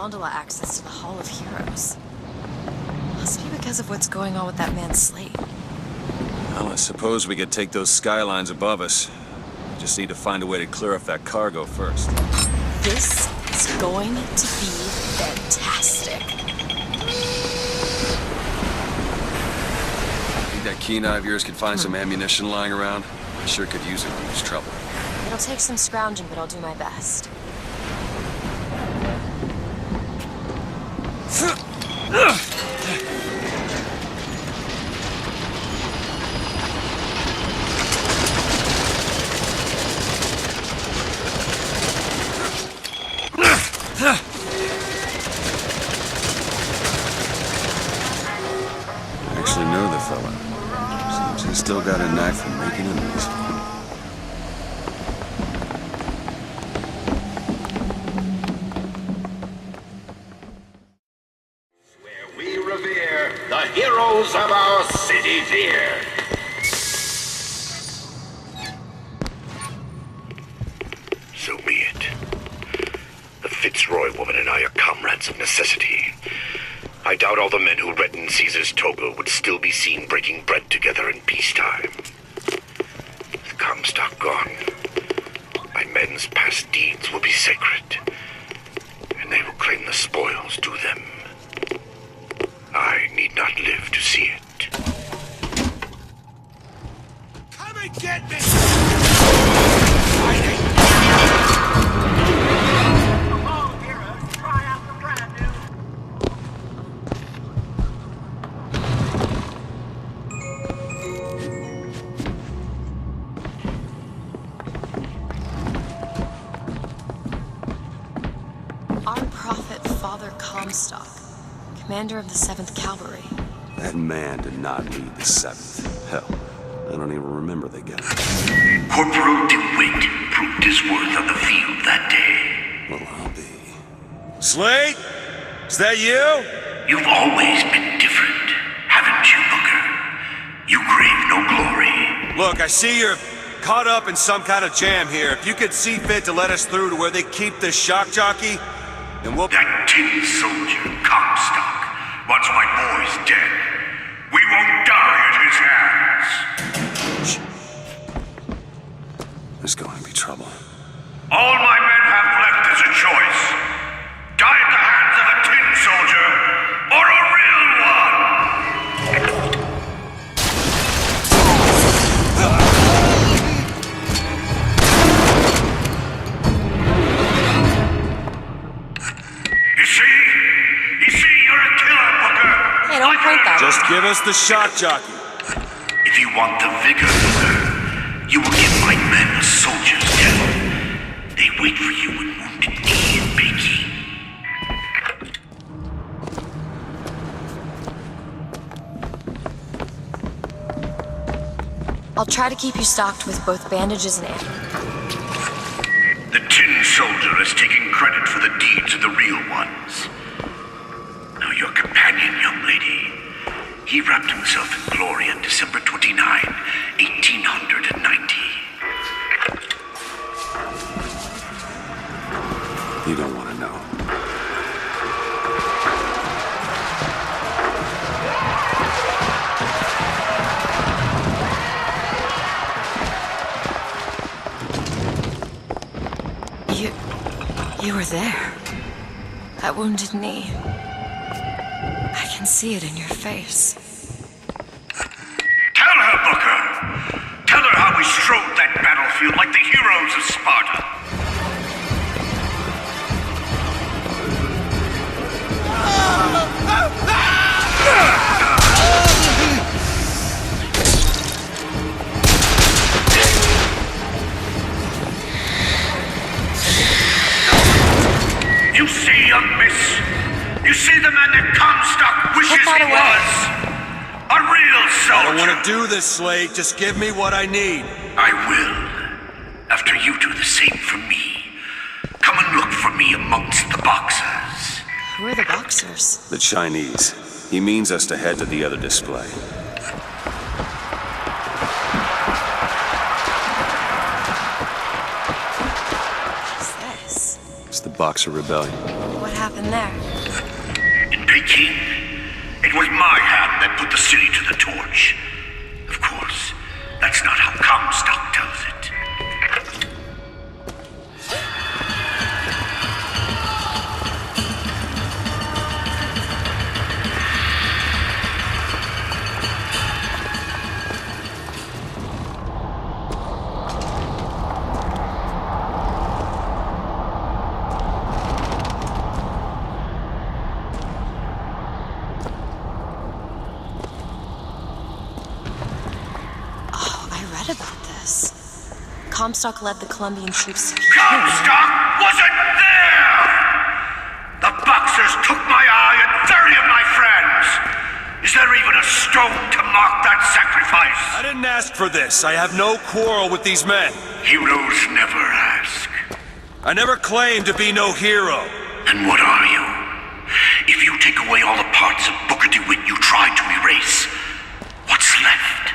gondola access to the Hall of Heroes. Must be because of what's going on with that man's slate. Well, I suppose we could take those skylines above us. We just need to find a way to clear off that cargo first. This is going to be fantastic. Think that keen eye of yours could find some ammunition lying around? I sure could use it when there's trouble. It'll take some scrounging, but I'll do my best. I actually know the fella. Seems he's still got a knack for making enemies. Where we revere the heroes of our city dear. So be it. The Fitzroy woman and I are comrades of necessity. I doubt all the men who reddened Caesar's toga would still be seen breaking bread together in peacetime. With Comstock gone, my men's past deeds will be sacred, and they will claim the spoils due them. I need not live to see it. Come and get me! Our prophet, Father Comstock, commander of the 7th Cavalry. That man did not lead the 7th. Hell, I don't even remember the guy. Corporal Dewitt proved his worth on the field that day. Well, I'll be. Slate? Is that you? You've always been different, haven't you, Booker? You crave no glory. Look, I see you're caught up in some kind of jam here. If you could see fit to let us through to where they keep this shock jockey, then we'll... That tin soldier, Comstock, wants my boys dead. We won't die at his hands. There's going to be trouble. All my men have left is a choice. Die at the hands of a tin soldier, or a real one! You see, you're a killer, Booker. Hey, don't point that. Just give us the shock jockey. If you want the vigor, Booker, you will give my men a soldier's death. They wait for you in Wounded Knee and Bakey. I'll try to keep you stocked with both bandages and ammo. The tin soldier has taken credit for the deeds of the real ones. Now your companion, young lady, he wrapped himself in glory on December 29, 1890. You don't want to know. You were there. That Wounded Knee. I can see it in your face. Tell her, Booker! Tell her how we strode that battlefield like the heroes of Sparta. You see, young miss? You see the man that Comstock wishes Put that he away. was? A real soldier. I don't want to do this, Slade. Just give me what I need. I will. After you do the same for me. Come and look for me amongst the boxers. Who are the boxers? The Chinese. He means us to head to the other display. What's this? It's the Boxer Rebellion. What happened there? In Peking, it was my hand that put the city to the torch. Of course, that's not how Comstock tells it. Comstock led the Colombian troops to Comstock wasn't there! The Boxers took my eye and 30 of my friends! Is there even a stone to mark that sacrifice? I didn't ask for this. I have no quarrel with these men. Heroes never ask. I never claimed to be no hero. Then what are you? If you take away all the parts of Booker DeWitt you tried to erase, what's left?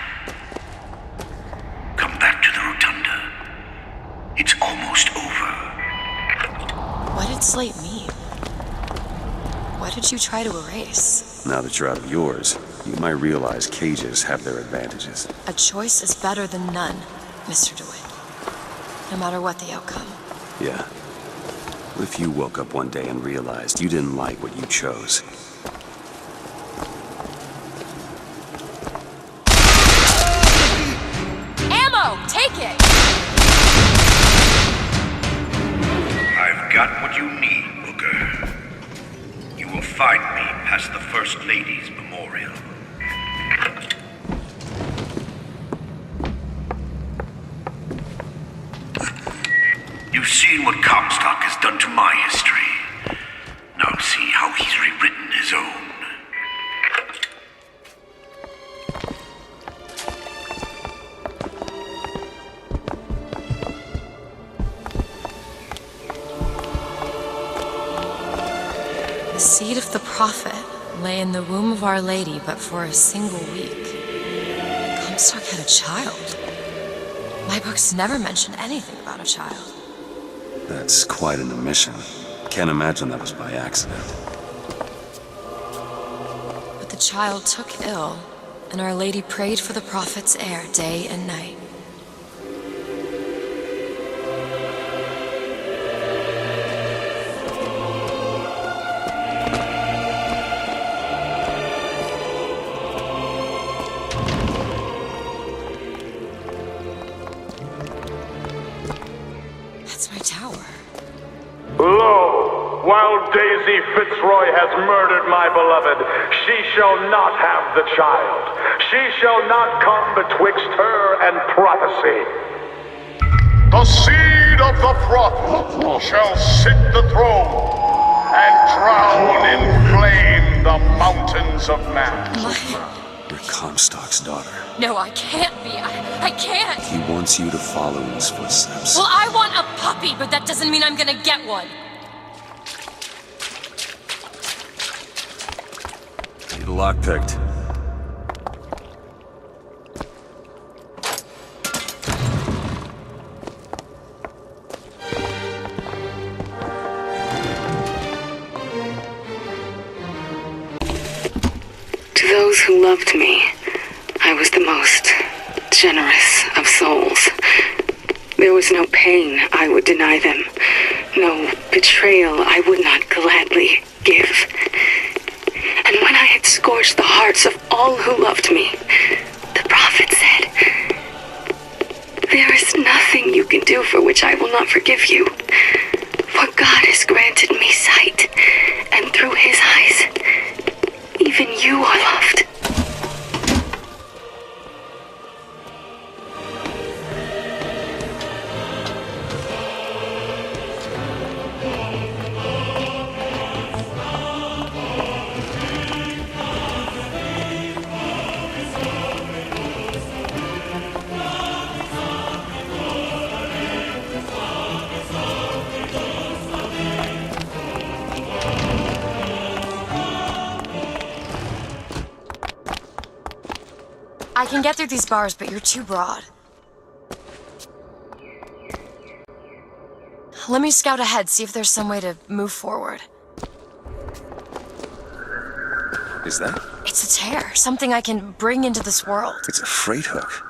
Come back to the Rotunda. It's almost over. What did Slate mean? What did you try to erase? Now that you're out of yours, you might realize cages have their advantages. A choice is better than none, Mr. DeWitt. No matter what the outcome. Yeah. What if you woke up one day and realized you didn't like what you chose? Ammo! Take it! I've got what you need, Booker. You will find me past the First Lady's memorial. You've seen what Comstock has done to my history. Now see how he's rewritten his own. The seed of the prophet lay in the womb of Our Lady, but for a single week. Comstock had a child. My books never mention anything about a child. That's quite an omission. Can't imagine that was by accident. But the child took ill, and Our Lady prayed for the prophet's heir day and night. That's my tower. Lo, while Daisy Fitzroy has murdered my beloved, she shall not have the child. She shall not come betwixt her and prophecy. The seed of the prophet shall sit the throne and drown in flame the mountains of man. You're Comstock's daughter. No, I can't be. I can't. He wants you to follow in his footsteps. Well, I want a puppy, but that doesn't mean I'm gonna get one. Need a lockpicked. To those who loved me, I was the most generous of souls. There was no pain I would deny them, no betrayal I would not gladly give. And when I had scorched the hearts of all who loved me, the prophet said, "There is nothing you can do for which I will not forgive you. For God has granted me sight, and through his eyes, even you are loved." I can get through these bars, but you're too broad. Let me scout ahead, see if there's some way to move forward. is that? It's a tear, something I can bring into this world. It's a freight hook.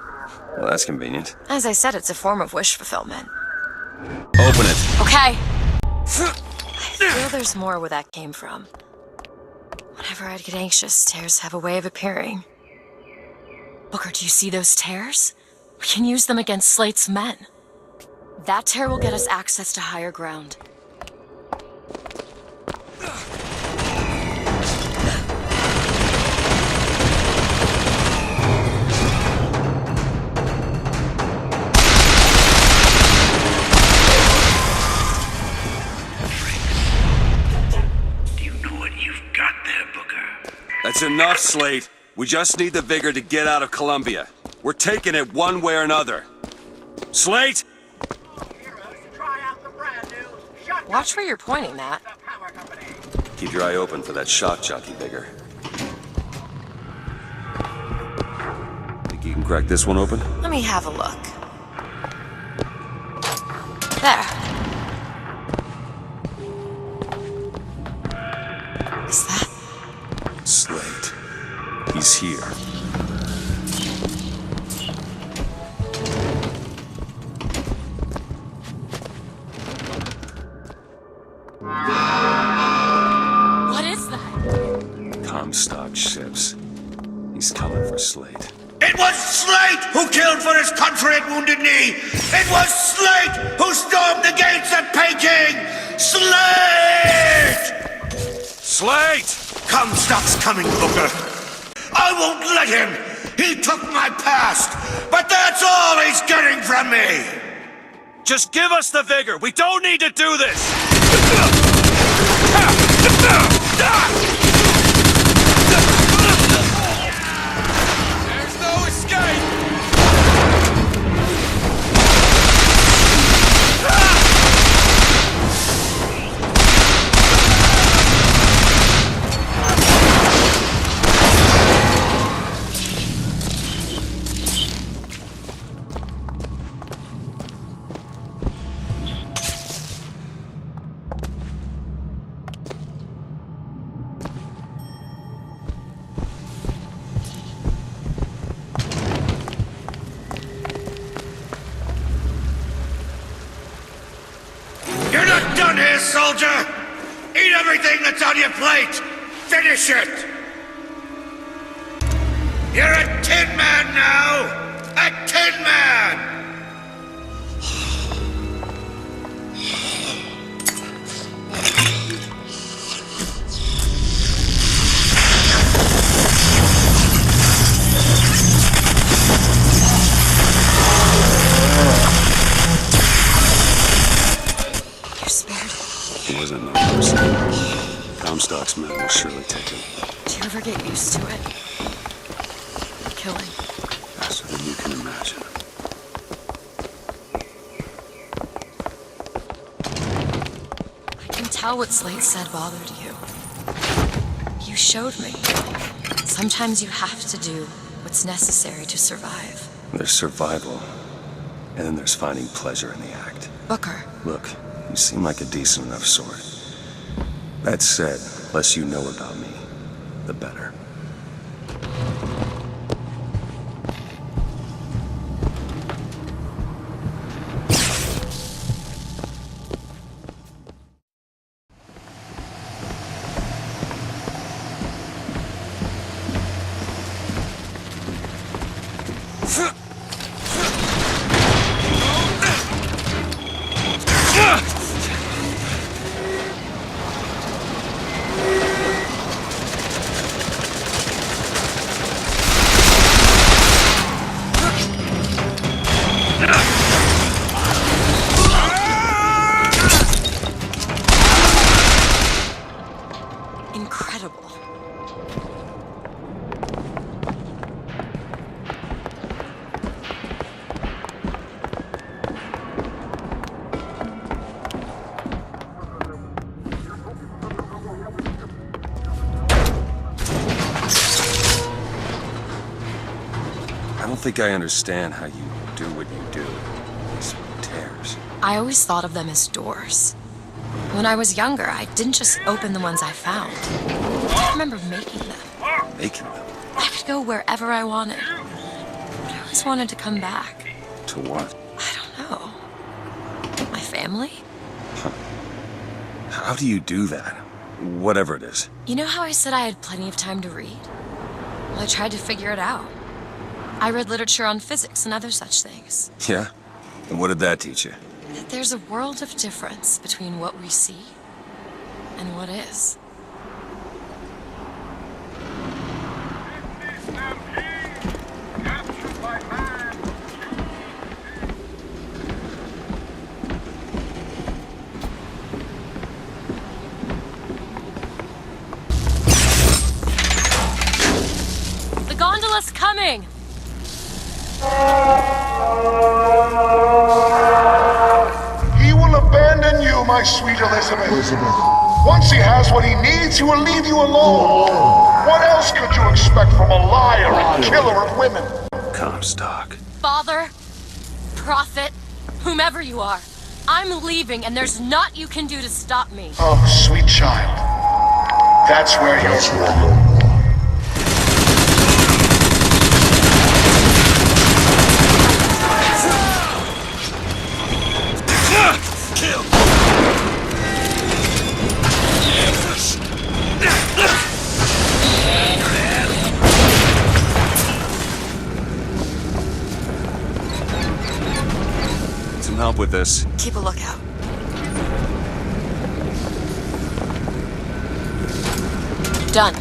Well, that's convenient. As I said, it's a form of wish fulfillment. Open it. Okay. I feel there's more where that came from. Whenever I'd get anxious, tears have a way of appearing. Booker, do you see those tears? We can use them against Slate's men. That tear will get us access to higher ground. Do you know what you've got there, Booker? That's enough, Slate. We just need the vigor to get out of Columbia. We're taking it one way or another. Slate! Watch where you're pointing that. Keep your eye open for that shock jockey vigor. Think you can crack this one open? Let me have a look. There. Is that? Slate. He's here. What is that? Comstock ships. He's coming for Slate. It was Slate who killed for his country at Wounded Knee! It was Slate who stormed the gates at Peking! Slate! Slate! Comstock's coming, Booker. I won't let him! He took my past, but that's all he's getting from me! Just give us the vigor! We don't need to do this! There's no escape! You're not done here, soldier! Eat everything that's on your plate! Finish it! You're a tin man now! A tin man! You're spared. He wasn't no mercy. Comstock's men will surely take him. Do you ever get used to it? Killing. Faster than you can imagine. I can tell what Slate said bothered you. You showed me. Sometimes you have to do what's necessary to survive. There's survival, and then there's finding pleasure in the act. Booker, Look, you seem like a decent enough sort. That said, less you know about me, the better. incredible. I don't think I understand how you do what you do. These tears. I always thought of them as doors. When I was younger, I didn't just open the ones I found. I remember making them. making them. I could go wherever I wanted. But I always wanted to come back. To what? I don't know. My family? How do you do that? Whatever it is. You know how I said I had plenty of time to read? Well, I tried to figure it out. I read literature on physics and other such things. Yeah? And what did that teach you? That there's a world of difference between what we see and what is. The gondola's coming! He will abandon you, my sweet Elizabeth. Once he has what he needs, he will leave you alone. What else could you expect from a liar and killer of women? Comstock. Father, prophet, whomever you are, I'm leaving and there's naught you can do to stop me. Oh, sweet child. That's where you're wrong. Kill! Some help with this. Keep a lookout. Done.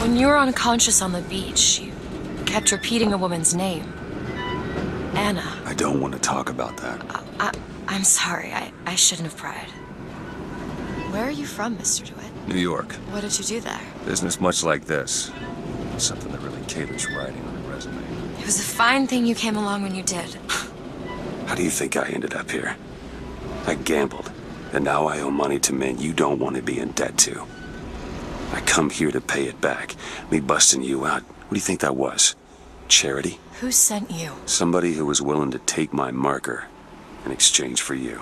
When you were unconscious on the beach, you kept repeating a woman's name. Anna. I don't want to talk about that. I'm sorry. I shouldn't have pried. Where are you from, Mr. Dewitt? New York. What did you do there? Business much like this. Something that really caters writing on a resume. It was a fine thing you came along when you did. How do you think I ended up here? I gambled, and now I owe money to men you don't want to be in debt to. I come here to pay it back. Me busting you out, what do you think that was? Charity? Who sent you? Somebody who was willing to take my marker in exchange for you.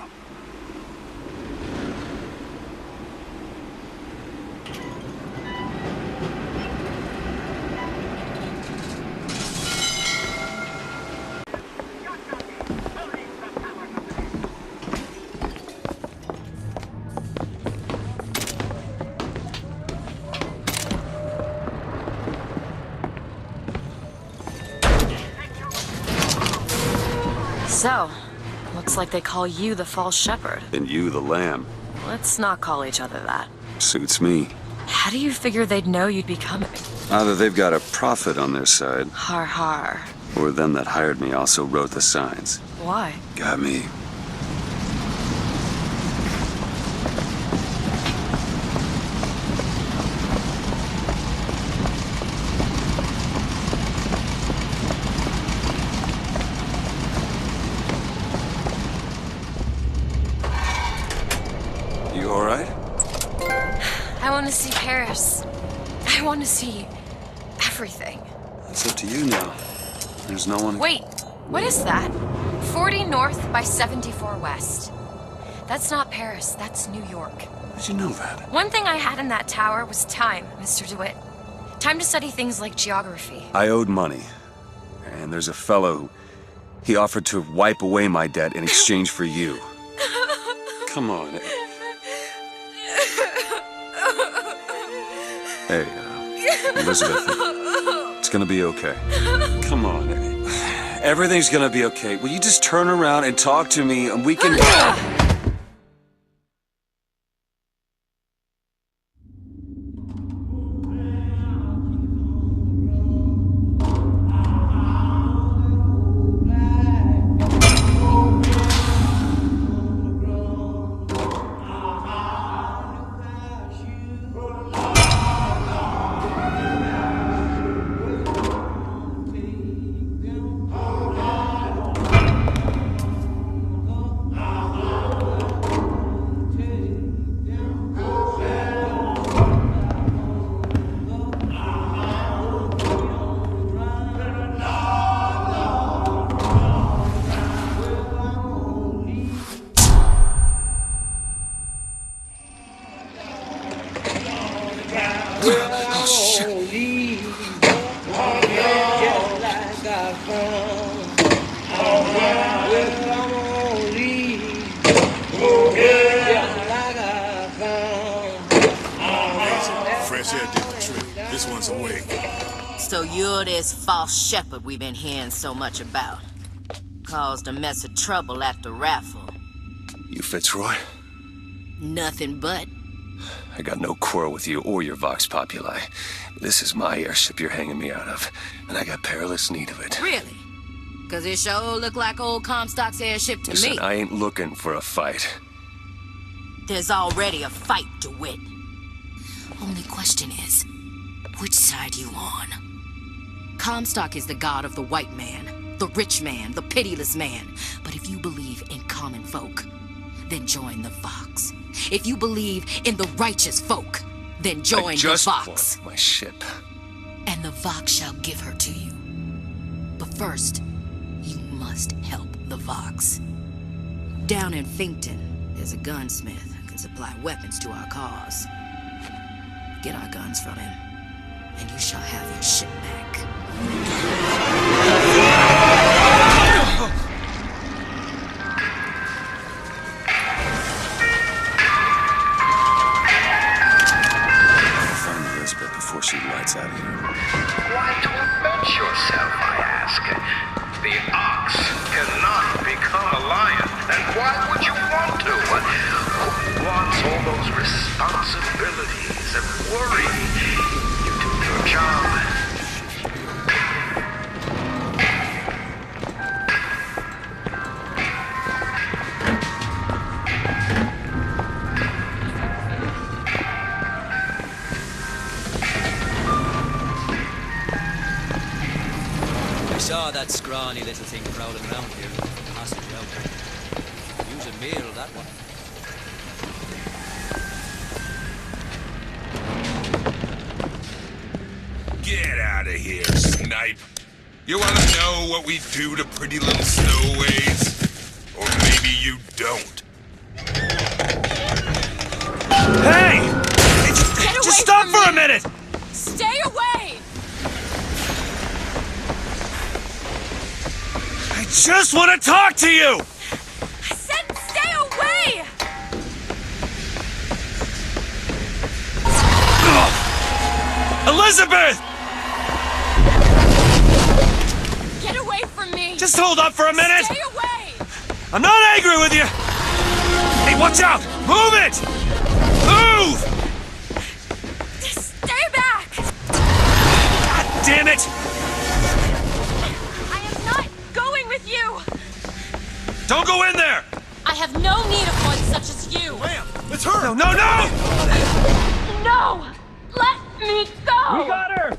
So, looks like they call you the false shepherd. And you the lamb. Let's not call each other that. Suits me. How do you figure they'd know you'd be coming? Either they've got a prophet on their side, Har har. or them that hired me also wrote the signs. Why? Got me. You all right? I want to see Paris. I want to see everything. It's up to you now. There's no one... Wait, what is that? 40 north by 74 west. That's not Paris, that's New York. How'd you know that? One thing I had in that tower was time, Mr. DeWitt. Time to study things like geography. I owed money. And there's a fellow who... He offered to wipe away my debt in exchange for you. Come on. Hey, Elizabeth, it's gonna be okay. Come on. Everything's gonna be okay. Will you just turn around and talk to me and we can... Oh, shit. Fresh air did the trick. This one's awake. So you're this false shepherd we've been hearing so much about. Caused a mess of trouble at the raffle. You Fitzroy? Nothing but. I got no quarrel with you or your Vox Populi. This is my airship you're hanging me out of, and I got perilous need of it. Really? Cause it sure look like old Comstock's airship to Listen, me. I ain't looking for a fight. There's already a fight, DeWitt. Only question is, which side you on? Comstock is the god of the white man, the rich man, the pitiless man. But if you believe in common folk, then join the Vox. If you believe in the righteous folk, then join the Vox. Parked my ship. And the Vox shall give her to you. But first, you must help the Vox. Down in Finkton, there's a gunsmith who can supply weapons to our cause. Get our guns from him, and you shall have your ship back. Find Elizabeth before she lights out of here. Why torment yourself, I ask? The ox cannot become a lion, and why would you want to? Who wants all those responsibilities and worry? You do your job. I saw that scrawny little thing prowling around here. Hostage out. Use a meal, that one. Get out of here, snipe. You want to know what we do to pretty little stowaways? Or maybe you don't. Hey! Just stop from for a me. minute! Stay away! I just want to talk to you! I said stay away! Elizabeth! Get away from me! Just hold up for a minute! Stay away! I'm not angry with you! Hey, watch out! Move it! Move! Stay back! God damn it! I am not going with you! Don't go in there! I have no need of one such as you! Ma'am, it's her! No, no, no! No! Let me go! We got her!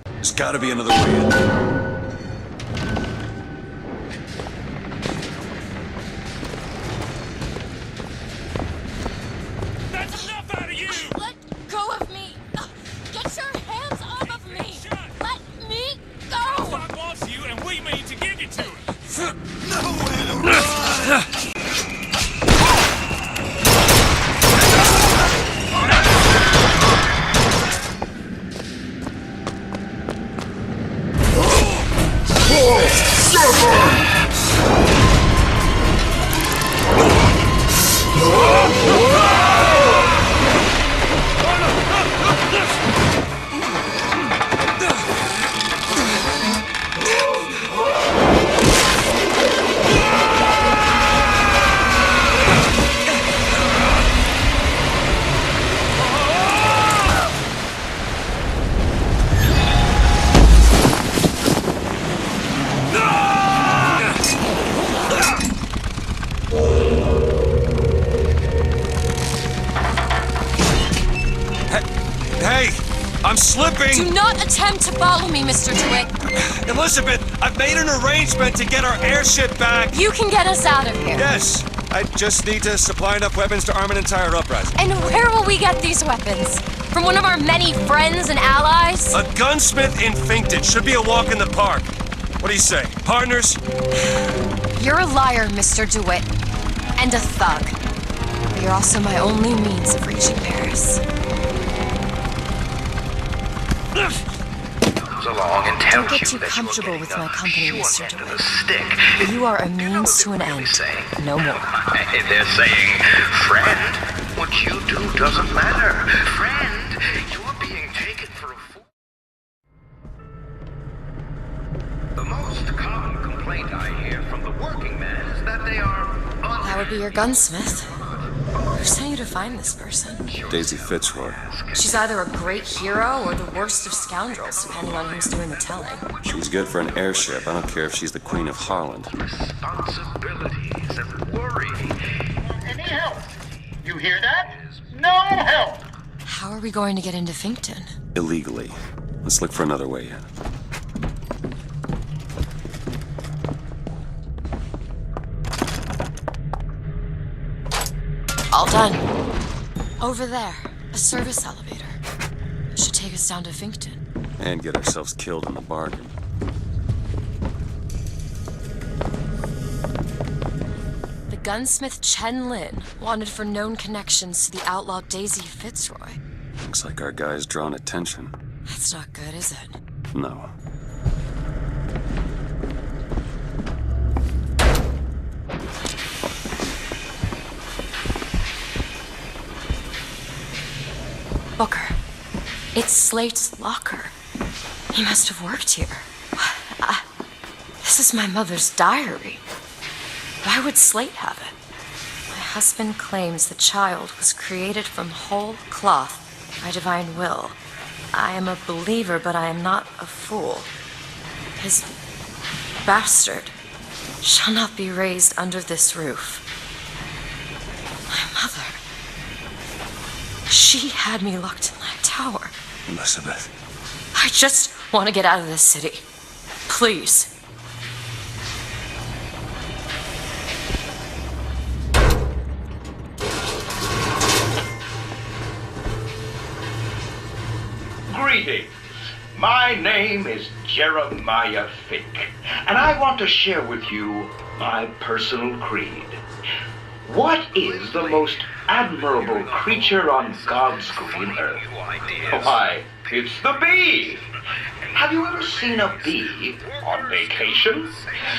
There's gotta be another way in. That's enough out of you! Let go of me! Get your hands off of me! Let me go! Comstock wants you, and we mean to give you to him. Hey! I'm slipping! Do not attempt to follow me, Mr. DeWitt. Elizabeth, I've made an arrangement to get our airship back! You can get us out of here. Yes! I just need to supply enough weapons to arm an entire uprising. And where will we get these weapons? From one of our many friends and allies? A gunsmith in Finkton should be a walk in the park. What do you say? Partners? You're a liar, Mr. DeWitt. And a thug. But you're also my only means of reaching Paris. along and tells Don't get you too that comfortable you're with getting my the company, short Mr. end of the Dewitt. stick. You are a You know means what to an they're really end. saying? No more. They're saying, friend, what you do doesn't matter. Friend, you're being taken for a fool. The most common complaint I hear from the working men is that they are That would be your gunsmith. Who sent you to find this person? Daisy Fitzroy. She's either a great hero or the worst of scoundrels, depending on who's doing the telling. She's good for an airship. I don't care if she's the Queen of Harland. responsibilities and worry. Any help? You hear that? No help! How are we going to get into Finkton? Illegally. Let's look for another way in. All done. Over there, a service elevator. Should take us down to Finkton. And get ourselves killed in the bargain. The gunsmith Chen Lin, wanted for known connections to the outlaw Daisy Fitzroy. Looks like our guy's drawn attention. That's not good, is it? No. Booker. It's Slate's locker. He must have worked here. This is my mother's diary. Why would Slate have it? My husband claims the child was created from whole cloth by divine will. I am a believer, but I am not a fool. His bastard shall not be raised under this roof. My mother. She had me locked in that tower. Elizabeth. I just want to get out of this city. Please. Greetings. My name is Jeremiah Fink, and I want to share with you my personal creed. What is the most admirable creature on God's green earth? Why, it's the bee! Have you ever seen a bee on vacation?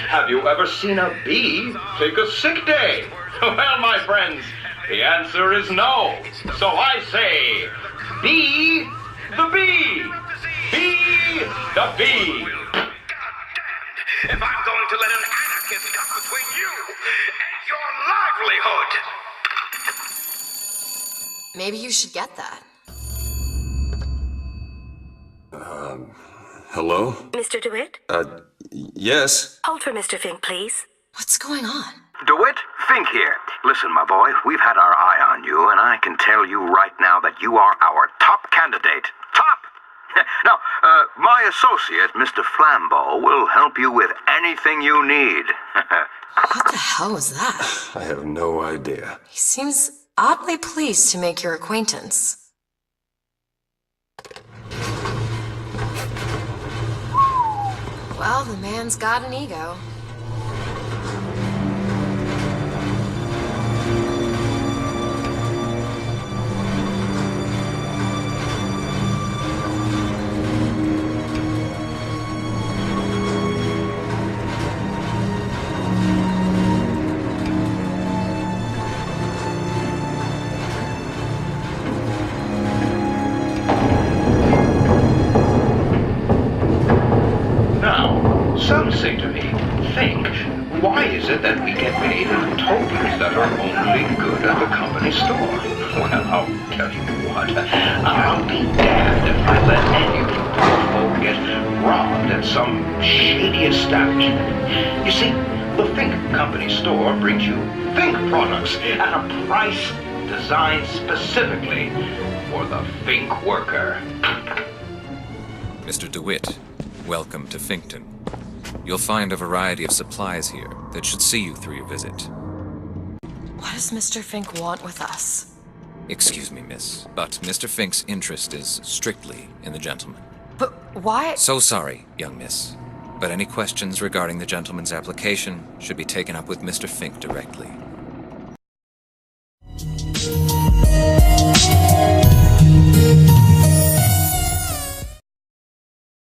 Have you ever seen a bee take a sick day? Well, my friends, the answer is no. So I say, be the bee! Be the bee! If I'm going to let an anarchist come between you and your livelihood. Maybe you should get that. Hello? Mr. Dewitt? Yes? Hold for Mr. Fink, please. What's going on? Dewitt, Fink here. Listen, my boy, we've had our eye on you, and I can tell you right now that you are our top candidate. Top! Now, my associate, Mr. Flambeau, will help you with anything you need. What the hell was that? I have no idea. He seems oddly pleased to make your acquaintance. Well, the man's got an ego. Some say to me, Fink, why is it that we get paid in tokens that are only good at the company store? Well, I'll tell you what, I'll be damned if I let any of you poor folk get robbed at some shady establishment. You see, the Fink Company store brings you Fink products at a price designed specifically for the Fink worker. Mr. Dewitt, welcome to Finkton. You'll find a variety of supplies here that should see you through your visit. What does Mr. Fink want with us? Excuse me, miss, but Mr. Fink's interest is strictly in the gentleman. But why? So sorry, young miss, but any questions regarding the gentleman's application should be taken up with Mr. Fink directly.